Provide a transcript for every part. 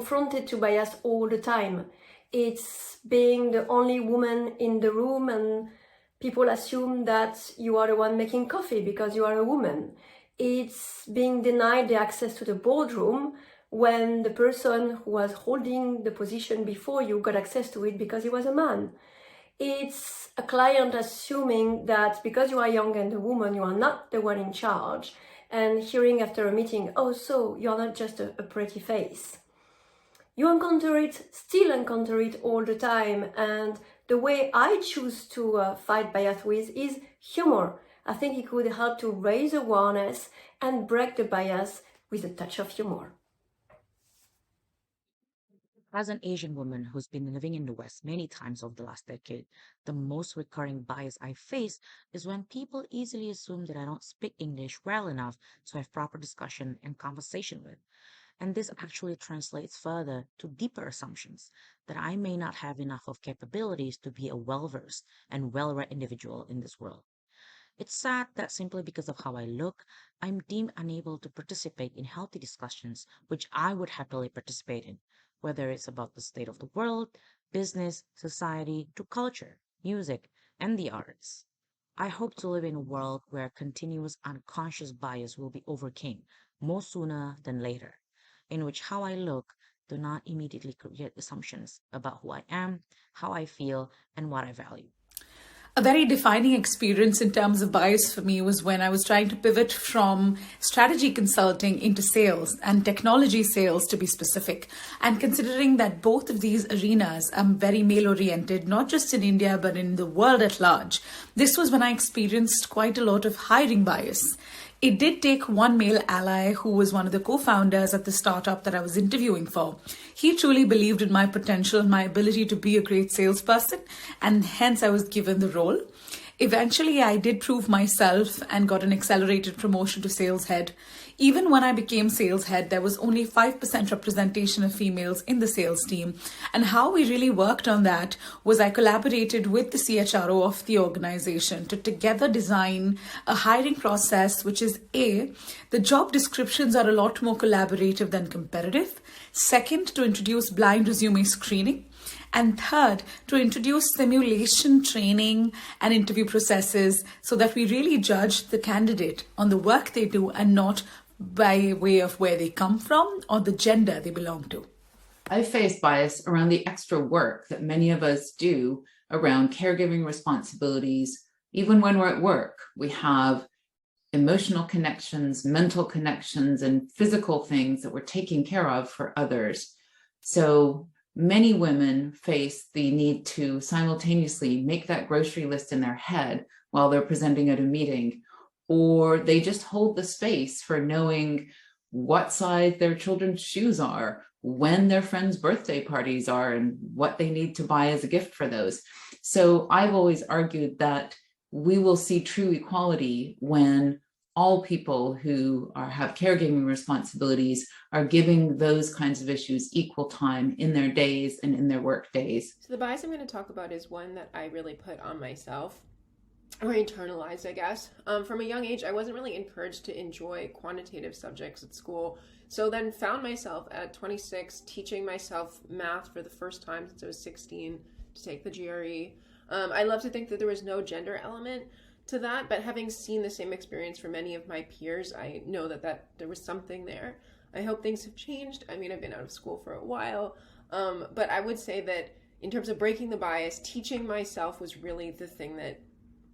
confronted to bias all the time. It's being the only woman in the room and people assume that you are the one making coffee because you are a woman. It's being denied the access to the boardroom when the person who was holding the position before you got access to it because he was a man. It's a client assuming that because you are young and a woman, you are not the one in charge, and hearing after a meeting, oh, so you're not just a pretty face. You still encounter it all the time, and the way I choose to fight bias with is humor. I think it could help to raise awareness and break the bias with a touch of humor. As an Asian woman who's been living in the West many times over the last decade, the most recurring bias I face is when people easily assume that I don't speak English well enough to have proper discussion and conversation with. And this actually translates further to deeper assumptions that I may not have enough of capabilities to be a well-versed and well-read individual in this world. It's sad that simply because of how I look, I'm deemed unable to participate in healthy discussions which I would happily participate in, whether it's about the state of the world, business, society, to culture, music, and the arts. I hope to live in a world where continuous unconscious bias will be overcome more sooner than later, in which how I look do not immediately create assumptions about who I am, how I feel, and what I value. A very defining experience in terms of bias for me was when I was trying to pivot from strategy consulting into sales and technology sales, to be specific. And considering that both of these arenas are very male oriented, not just in India, but in the world at large, this was when I experienced quite a lot of hiring bias. It did take one male ally who was one of the co-founders at the startup that I was interviewing for. He truly believed in my potential and my ability to be a great salesperson, and hence I was given the role. Eventually, I did prove myself and got an accelerated promotion to sales head. Even when I became sales head, there was only 5% representation of females in the sales team. And how we really worked on that was I collaborated with the CHRO of the organization to together design a hiring process, which is A, the job descriptions are a lot more collaborative than competitive. Second, to introduce blind resume screening. And third, to introduce simulation training and interview processes so that we really judge the candidate on the work they do and not by way of where they come from or the gender they belong to. I face bias around the extra work that many of us do around caregiving responsibilities. Even when we're at work, we have emotional connections, mental connections, and physical things that we're taking care of for others. So many women face the need to simultaneously make that grocery list in their head while they're presenting at a meeting, or they just hold the space for knowing what size their children's shoes are, when their friends' birthday parties are, and what they need to buy as a gift for those. So I've always argued that we will see true equality when all people who have caregiving responsibilities are giving those kinds of issues equal time in their days and in their work days. So the bias I'm going to talk about is one that I really put on myself, or internalized, I guess. From a young age, I wasn't really encouraged to enjoy quantitative subjects at school. So then found myself at 26 teaching myself math for the first time since I was 16 to take the GRE. I love to think that there was no gender element to that, but having seen the same experience for many of my peers, I know that there was something there. I hope things have changed. I mean, I've been out of school for a while, but I would say that in terms of breaking the bias, teaching myself was really the thing that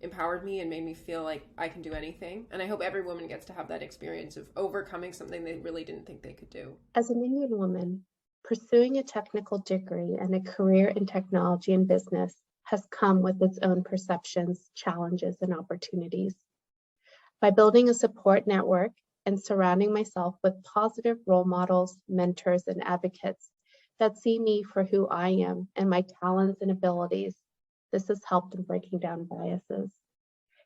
empowered me and made me feel like I can do anything. And I hope every woman gets to have that experience of overcoming something they really didn't think they could do. As an Indian woman, pursuing a technical degree and a career in technology and business has come with its own perceptions, challenges, and opportunities. By building a support network and surrounding myself with positive role models, mentors, and advocates that see me for who I am and my talents and abilities, this has helped in breaking down biases.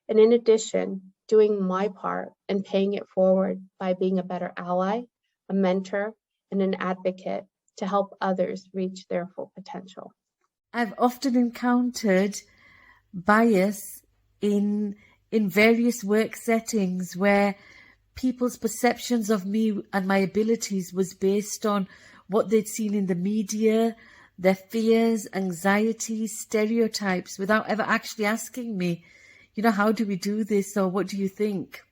And in addition, doing my part and paying it forward by being a better ally, a mentor, and an advocate to help others reach their full potential. I've often encountered bias in various work settings where people's perceptions of me and my abilities was based on what they'd seen in the media, their fears, anxieties, stereotypes, without ever actually asking me, how do we do this, or what do you think?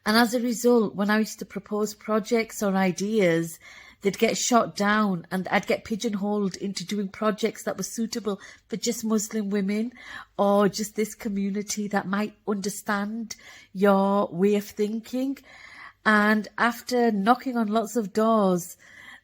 And as a result, when I used to propose projects or ideas, they'd get shot down and I'd get pigeonholed into doing projects that were suitable for just Muslim women or just this community that might understand your way of thinking. And after knocking on lots of doors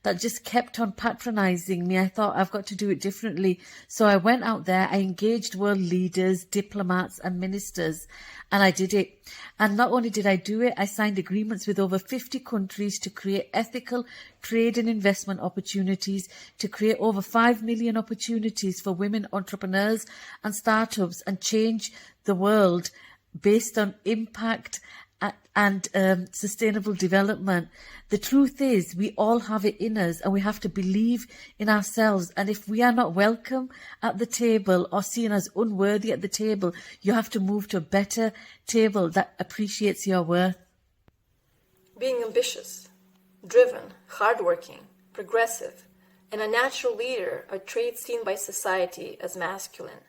that just kept on patronizing me, I thought, I've got to do it differently. So I went out there, I engaged world leaders, diplomats and ministers, and I did it. And not only did I do it, I signed agreements with over 50 countries to create ethical trade and investment opportunities, to create over 5 million opportunities for women entrepreneurs and startups, and change the world based on impact and sustainable development. The truth is, we all have it in us, and we have to believe in ourselves. And if we are not welcome at the table or seen as unworthy at the table, you have to move to a better table that appreciates your worth. Being ambitious, driven, hardworking, progressive, and a natural leader are traits seen by society as masculine.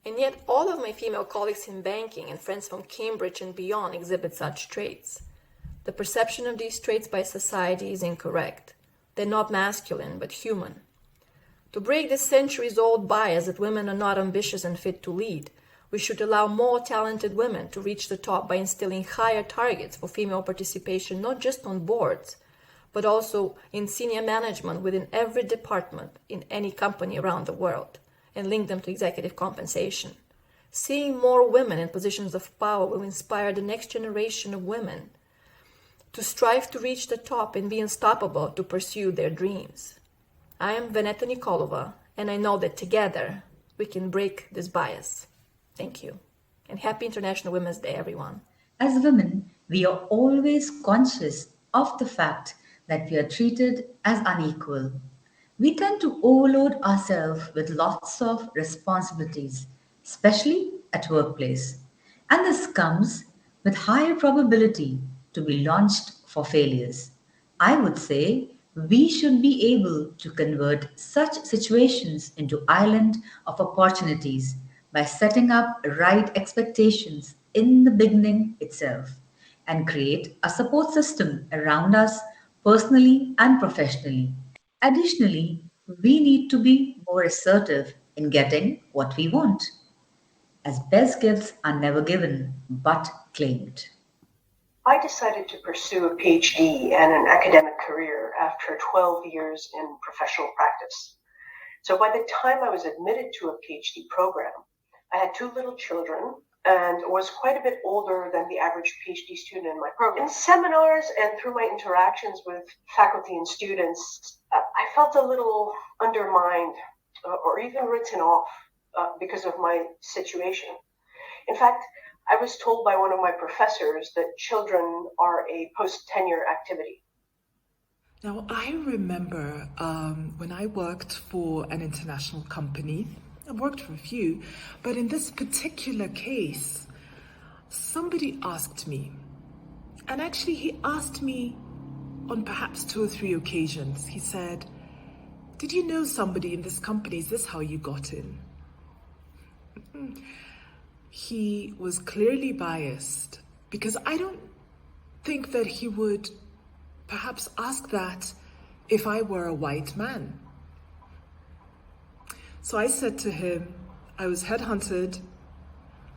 And yet all of my female colleagues in banking and friends from Cambridge and beyond exhibit such traits. The perception of these traits by society is incorrect. They're not masculine, but human. To break this centuries-old bias that women are not ambitious and fit to lead, we should allow more talented women to reach the top by instilling higher targets for female participation, not just on boards, but also in senior management within every department in any company around the world, and link them to executive compensation. Seeing more women in positions of power will inspire the next generation of women to strive to reach the top and be unstoppable to pursue their dreams. I am Veneta Nikolova, and I know that together we can break this bias. Thank you. And happy International Women's Day, everyone. As women, we are always conscious of the fact that we are treated as unequal. We tend to overload ourselves with lots of responsibilities, especially at workplace. And this comes with higher probability to be launched for failures. I would say we should be able to convert such situations into island of opportunities by setting up right expectations in the beginning itself and create a support system around us personally and professionally. Additionally, we need to be more assertive in getting what we want, as best gifts are never given but claimed. I decided to pursue a PhD and an academic career after 12 years in professional practice. So by the time I was admitted to a PhD program, I had 2 little children and was quite a bit older than the average PhD student in my program. In seminars and through my interactions with faculty and students, I felt a little undermined or even written off because of my situation. In fact, I was told by one of my professors that children are a post-tenure activity. Now, I remember when I worked for an international company. I worked for a few, but in this particular case, somebody asked me, and actually he asked me on perhaps 2 or 3 occasions. He said, "Did you know somebody in this company? Is this how you got in?" He was clearly biased because I don't think that he would perhaps ask that if I were a white man. So I said to him, I was headhunted,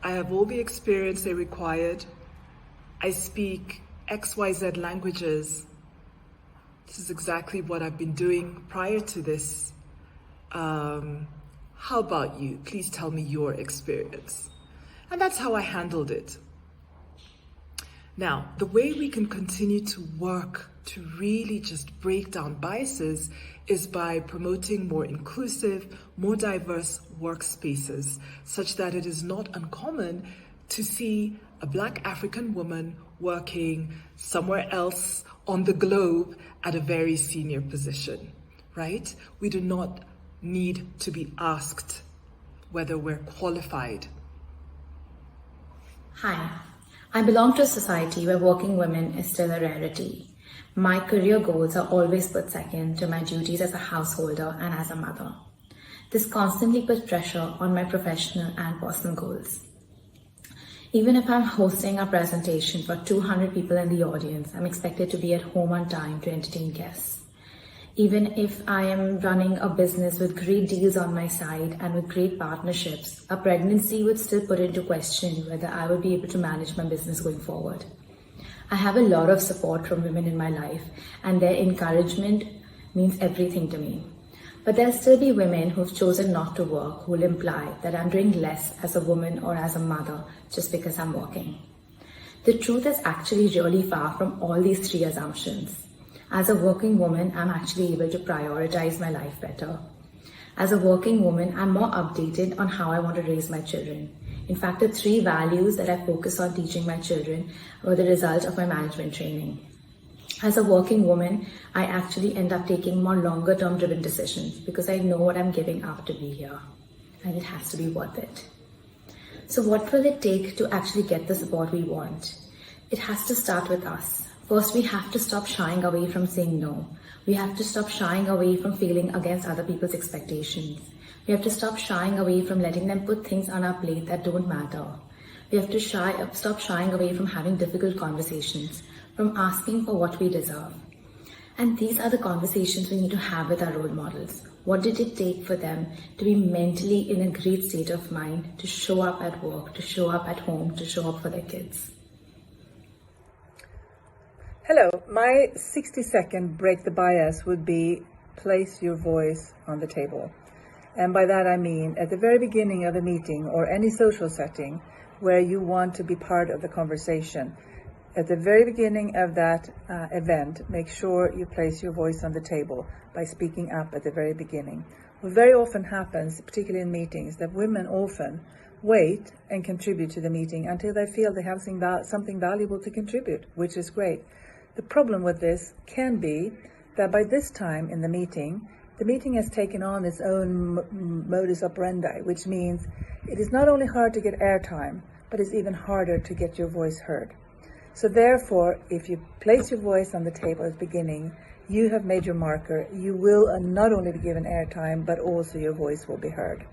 I have all the experience they required, I speak XYZ languages. This is exactly what I've been doing prior to this. How about you? Please tell me your experience. And that's how I handled it. Now, the way we can continue to work to really just break down biases is by promoting more inclusive, more diverse workspaces, such that it is not uncommon to see a Black African woman working somewhere else on the globe at a very senior position, right? We do not need to be asked whether we're qualified. Hi, I belong to a society where working women is still a rarity. My career goals are always put second to my duties as a householder and as a mother. This constantly puts pressure on my professional and personal goals. Even if I'm hosting a presentation for 200 people in the audience, I'm expected to be at home on time to entertain guests. Even if I am running a business with great deals on my side and with great partnerships, a pregnancy would still put into question whether I would be able to manage my business going forward. I have a lot of support from women in my life, and their encouragement means everything to me. But there'll still be women who've chosen not to work who will imply that I'm doing less as a woman or as a mother just because I'm working. The truth is actually really far from all these three assumptions. As a working woman, I'm actually able to prioritize my life better. As a working woman, I'm more updated on how I want to raise my children. In fact, the three values that I focus on teaching my children were the result of my management training. As a working woman, I actually end up taking more longer-term driven decisions because I know what I'm giving up to be here, and it has to be worth it. So what will it take to actually get the support we want? It has to start with us. First, we have to stop shying away from saying no. We have to stop shying away from failing against other people's expectations. We have to stop shying away from letting them put things on our plate that don't matter. We have to stop shying away from having difficult conversations, from asking for what we deserve. And these are the conversations we need to have with our role models. What did it take for them to be mentally in a great state of mind, to show up at work, to show up at home, to show up for their kids? Hello, my 60-second break the bias would be place your voice on the table. And by that I mean at the very beginning of a meeting or any social setting where you want to be part of the conversation, at the very beginning of that event, make sure you place your voice on the table by speaking up at the very beginning. What very often happens, particularly in meetings, that women often wait and contribute to the meeting until they feel they have something valuable to contribute, which is great. The problem with this can be that by this time in the meeting has taken on its own modus operandi, which means it is not only hard to get airtime, but it's even harder to get your voice heard. So therefore, if you place your voice on the table at the beginning, you have made your marker. You will not only be given airtime, but also your voice will be heard.